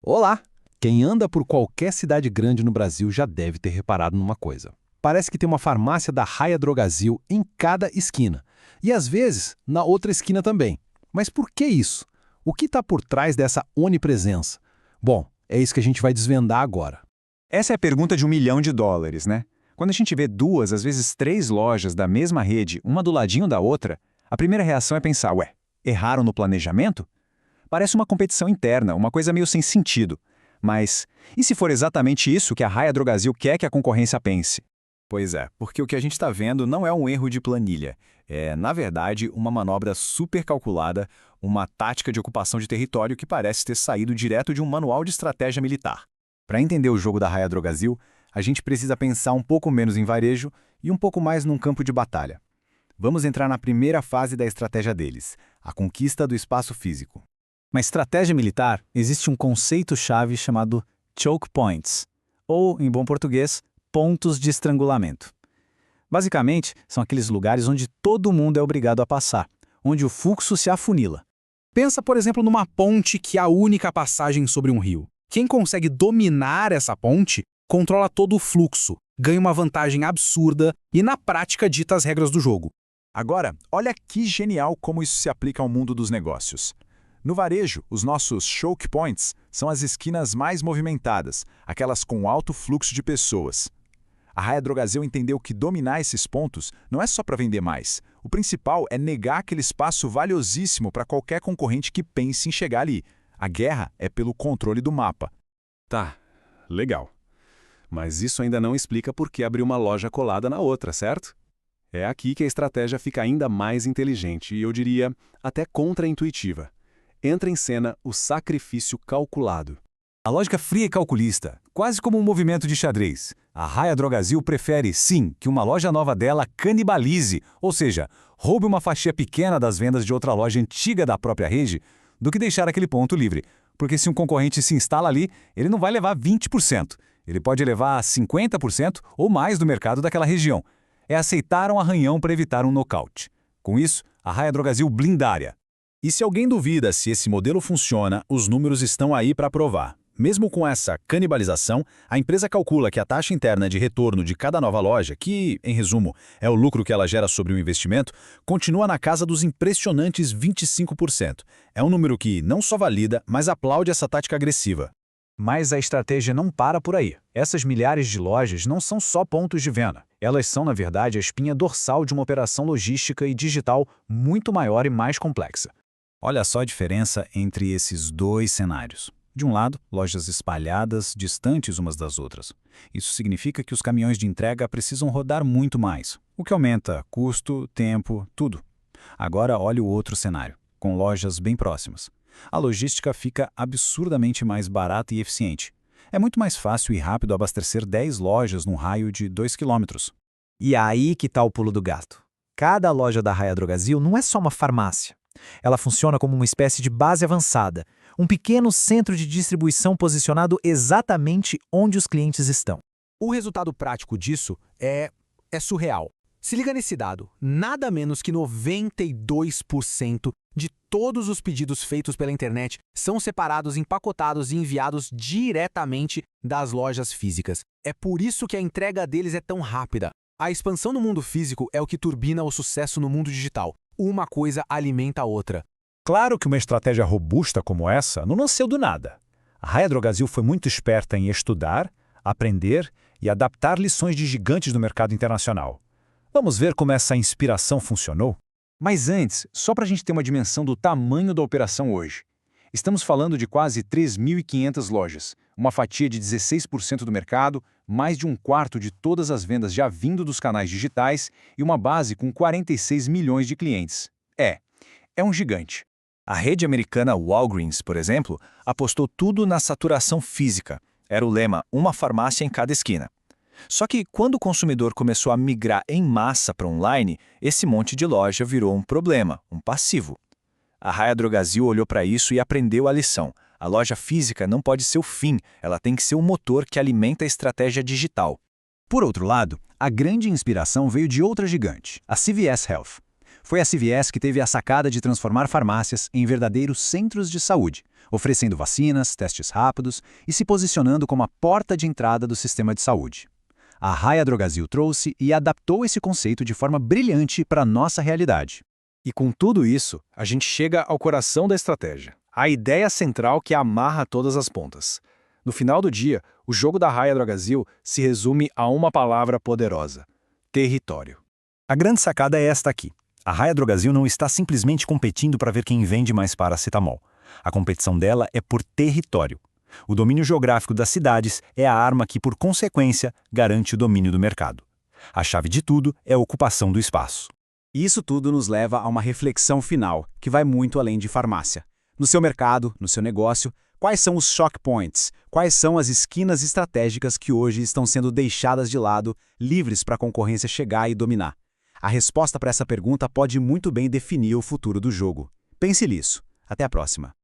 Olá! Quem anda por qualquer cidade grande no Brasil já deve ter reparado numa coisa. Parece que tem uma farmácia da Raia Drogasil em cada esquina. E às vezes, na outra esquina também. Mas por que isso? O que está por trás dessa onipresença? Bom, é isso que a gente vai desvendar agora. Essa é a pergunta de US$ 1 milhão, né? Quando a gente vê duas, às vezes três lojas da mesma rede, uma do ladinho da outra, a primeira reação é pensar, ué, erraram no planejamento? Parece uma competição interna, uma coisa meio sem sentido. Mas e se for exatamente isso que a Raia Drogasil quer que a concorrência pense? Pois é, porque o que a gente está vendo não é um erro de planilha. É, na verdade, uma manobra super calculada, uma tática de ocupação de território que parece ter saído direto de um manual de estratégia militar. Para entender o jogo da Raia Drogasil, a gente precisa pensar um pouco menos em varejo e um pouco mais num campo de batalha. Vamos entrar na primeira fase da estratégia deles, a conquista do espaço físico. Na estratégia militar, existe um conceito-chave chamado choke points, ou, em bom português, pontos de estrangulamento. Basicamente, são aqueles lugares onde todo mundo é obrigado a passar, onde o fluxo se afunila. Pensa, por exemplo, numa ponte que é a única passagem sobre um rio. Quem consegue dominar essa ponte controla todo o fluxo, ganha uma vantagem absurda e, na prática, dita as regras do jogo. Agora, olha que genial como isso se aplica ao mundo dos negócios. No varejo, os nossos choke points são as esquinas mais movimentadas, aquelas com alto fluxo de pessoas. A Raia Drogasil entendeu que dominar esses pontos não é só para vender mais. O principal é negar aquele espaço valiosíssimo para qualquer concorrente que pense em chegar ali. A guerra é pelo controle do mapa. Tá, legal. Mas isso ainda não explica por que abrir uma loja colada na outra, certo? É aqui que a estratégia fica ainda mais inteligente e, eu diria, até contraintuitiva. Entra em cena o sacrifício calculado. A lógica fria e calculista, quase como um movimento de xadrez. A Raia Drogasil prefere, sim, que uma loja nova dela canibalize, ou seja, roube uma fatia pequena das vendas de outra loja antiga da própria rede, do que deixar aquele ponto livre. Porque se um concorrente se instala ali, ele não vai levar 20%. Ele pode levar 50% ou mais do mercado daquela região. É aceitar um arranhão para evitar um nocaute. Com isso, a Raia Drogasil blinda a área. E se alguém duvida se esse modelo funciona, os números estão aí para provar. Mesmo com essa canibalização, a empresa calcula que a taxa interna de retorno de cada nova loja, que, em resumo, é o lucro que ela gera sobre o investimento, continua na casa dos impressionantes 25%. É um número que não só valida, mas aplaude essa tática agressiva. Mas a estratégia não para por aí. Essas milhares de lojas não são só pontos de venda. Elas são, na verdade, a espinha dorsal de uma operação logística e digital muito maior e mais complexa. Olha só a diferença entre esses dois cenários. De um lado, lojas espalhadas, distantes umas das outras. Isso significa que os caminhões de entrega precisam rodar muito mais, o que aumenta custo, tempo, tudo. Agora olhe o outro cenário, com lojas bem próximas. A logística fica absurdamente mais barata e eficiente. É muito mais fácil e rápido abastecer 10 lojas num raio de 2 quilômetros. E aí que está o pulo do gato. Cada loja da Raia Drogasil não é só uma farmácia. Ela funciona como uma espécie de base avançada, um pequeno centro de distribuição posicionado exatamente onde os clientes estão. O resultado prático disso é surreal. Se liga nesse dado, nada menos que 92% de todos os pedidos feitos pela internet são separados, empacotados e enviados diretamente das lojas físicas. É por isso que a entrega deles é tão rápida. A expansão no mundo físico é o que turbina o sucesso no mundo digital. Uma coisa alimenta a outra. Claro que uma estratégia robusta como essa não nasceu do nada. A Raia Drogasil foi muito esperta em estudar, aprender e adaptar lições de gigantes do mercado internacional. Vamos ver como essa inspiração funcionou? Mas antes, só para a gente ter uma dimensão do tamanho da operação hoje. Estamos falando de quase 3.500 lojas, uma fatia de 16% do mercado, mais de um quarto de todas as vendas já vindo dos canais digitais e uma base com 46 milhões de clientes. É um gigante. A rede americana Walgreens, por exemplo, apostou tudo na saturação física. Era o lema, uma farmácia em cada esquina. Só que quando o consumidor começou a migrar em massa para online, esse monte de loja virou um problema, um passivo. A Raia Drogasil olhou para isso e aprendeu a lição. A loja física não pode ser o fim, ela tem que ser o motor que alimenta a estratégia digital. Por outro lado, a grande inspiração veio de outra gigante, a CVS Health. Foi a CVS que teve a sacada de transformar farmácias em verdadeiros centros de saúde, oferecendo vacinas, testes rápidos e se posicionando como a porta de entrada do sistema de saúde. A Raia Drogasil trouxe e adaptou esse conceito de forma brilhante para a nossa realidade. E com tudo isso, a gente chega ao coração da estratégia, a ideia central que amarra todas as pontas. No final do dia, o jogo da Raia Drogasil se resume a uma palavra poderosa: território. A grande sacada é esta aqui. A Raia Drogasil não está simplesmente competindo para ver quem vende mais paracetamol. A competição dela é por território. O domínio geográfico das cidades é a arma que, por consequência, garante o domínio do mercado. A chave de tudo é a ocupação do espaço. E isso tudo nos leva a uma reflexão final, que vai muito além de farmácia. No seu mercado, no seu negócio, quais são os choke points? Quais são as esquinas estratégicas que hoje estão sendo deixadas de lado, livres para a concorrência chegar e dominar? A resposta para essa pergunta pode muito bem definir o futuro do jogo. Pense nisso. Até a próxima.